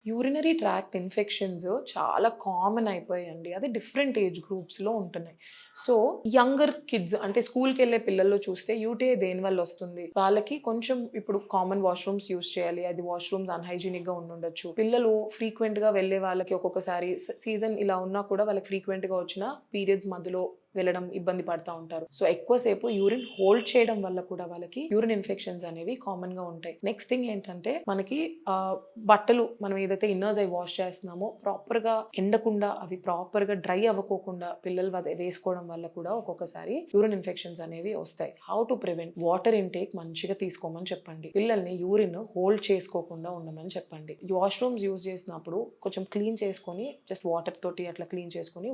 Urinary tract infections చాలా common అయిపోయాయండి. అది డిఫరెంట్ ఏజ్ గ్రూప్స్‌లో ఉంటున్నాయి. సో, యంగర్ కిడ్స్ అంటే స్కూల్‌కెళ్ళే పిల్లల్లో చూస్తే యూటీఐ దేనివల్ల వస్తుంది? వాళ్ళకి కొంచెం ఇప్పుడు కామన్ వాష్‌రూమ్స్ యూజ్ చేయాలి. అది వాష్‌రూమ్స్ అన్‌హైజీనిక్‌గా ఉండుండొచ్చు. పిల్లలు ఫ్రీక్వెంట్‌గా వెళ్ళే వాళ్ళకి ఒక్కొక్కసారి సీజన్ ఇలా ఉన్నా కూడా వాళ్ళకి ఫ్రీక్వెంట్‌గా వచ్చిన పీరియడ్స్ మధ్యలో వెళ్ళడం ఇబ్బంది పడతా ఉంటారు. సో, ఎక్కువసేపు యూరిన్ హోల్డ్ చేయడం వల్ల కూడా వాళ్ళకి యూరిన్ ఇన్ఫెక్షన్స్ అనేవి కామన్‌గా ఉంటాయి. నెక్స్ట్ థింగ్ ఏంటంటే మనకి బట్టలు మనం ఏదైతే ఇన్నర్స్ అవి వాష్ చేస్తున్నామో ప్రాపర్‌గా ఎండకుండా అవి ప్రాపర్‌గా డ్రై అవ్వకోకుండా పిల్లలు వేసుకోవడం వల్ల కూడా ఒక్కొక్కసారి యూరిన్ ఇన్ఫెక్షన్స్ అనేవి వస్తాయి. How to prevent? Water intake మంచిగా తీసుకోమని చెప్పండి. పిల్లల్ని యూరిన్ హోల్డ్ చేసుకోకుండా ఉండమని చెప్పండి. వాష్‌రూమ్స్ యూజ్ చేసినప్పుడు కొంచెం క్లీన్ చేసుకొని జస్ట్ వాటర్ తోటి అట్లా క్లీన్ చేసుకొని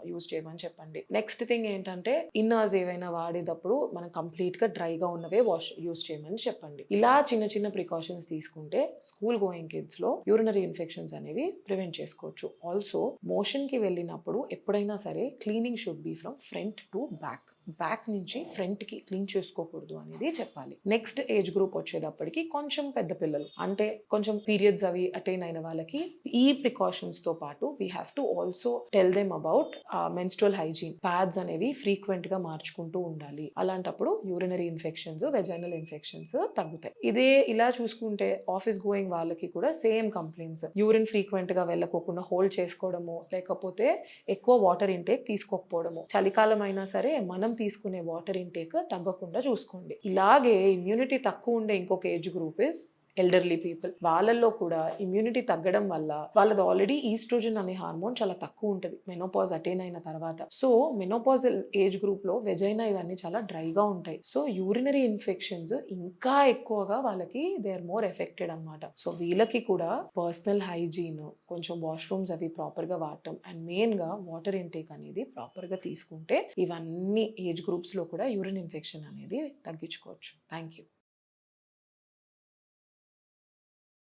యూజ్ చేయమని చెప్పండి. నెక్స్ట్ థింగ్ ఏంటంటే ఇన్నర్స్ ఏవైనా వాడేటప్పుడు మనం కంప్లీట్‌గా డ్రైగా ఉన్నవే యూజ్ చేయమని చెప్పండి. ఇలా చిన్న చిన్న ప్రికాషన్స్ తీసుకుంటే స్కూల్ గోయింగ్ కిడ్స్‌లో యూరినరీ ఇన్ఫెక్షన్స్ అనేవి ప్రివెంట్ చేసుకోవచ్చు. ఆల్సో మోషన్‌కి వెళ్ళినప్పుడు ఎప్పుడైనా సరే cleaning should be from front to back. Back నుంచి ఫ్రంట్‌కి క్లీన్ చేసుకోకూడదు అనేది చెప్పాలి. నెక్స్ట్ ఏజ్ గ్రూప్ వచ్చేటప్పటికి కొంచెం పెద్ద పిల్లలు అంటే కొంచెం పీరియడ్స్ అవి అటైన్ అయిన వాళ్ళకి ఈ ప్రికాషన్స్‌తో పాటు we have to also tell them about menstrual hygiene. Pads అనేవి ఫ్రీక్వెంట్‌గా మార్చుకుంటూ ఉండాలి. అలాంటప్పుడు యూరినరీ ఇన్ఫెక్షన్స్, వెజైనల్ ఇన్ఫెక్షన్స్ తగ్గుతాయి. ఇదే ఇలా చూసుకుంటే ఆఫీస్ గోయింగ్ వాళ్ళకి కూడా సేమ్ కంప్లైంట్స్. యూరిన్ ఫ్రీక్వెంట్‌గా వెళ్ళకోకుండా హోల్డ్ చేసుకోవడము, లేకపోతే ఎక్కువ వాటర్ ఇంటేక్ తీసుకోకపోవడము. చలికాలం అయినా సరే మనం తీసుకునే వాటర్ ఇంటేక్ తగ్గకుండా చూసుకోండి. ఇలాగే ఇమ్యూనిటీ తక్కువ ఉండే ఇంకొక age group is elderly people. వాళ్ళల్లో కూడా ఇమ్యూనిటీ తగ్గడం వల్ల వాళ్ళది ఆల్రెడీ ఈస్ట్రోజన్ అనే హార్మోన్ చాలా తక్కువ ఉంటుంది మెనోపాజ్ అటైన్ అయిన తర్వాత. సో మెనోపాజల్ ఏజ్ గ్రూప్ లో వెజైనా ఇవన్నీ చాలా డ్రైగా ఉంటాయి. సో యూరినరీ ఇన్ఫెక్షన్స్ ఇంకా ఎక్కువగా వాళ్ళకి దే ఆర్ మోర్ ఎఫెక్టెడ్ అనమాట. సో వీళ్ళకి కూడా పర్సనల్ హైజీన్, కొంచెం వాష్రూమ్స్ అవి ప్రాపర్ గా వాడటం అండ్ మెయిన్ గా వాటర్ ఇంటేక్ అనేది ప్రాపర్ గా తీసుకుంటే ఇవన్నీ ఏజ్ గ్రూప్స్ లో కూడా యూరిన్ ఇన్ఫెక్షన్ అనేది తగ్గించుకోవచ్చు. Thank you.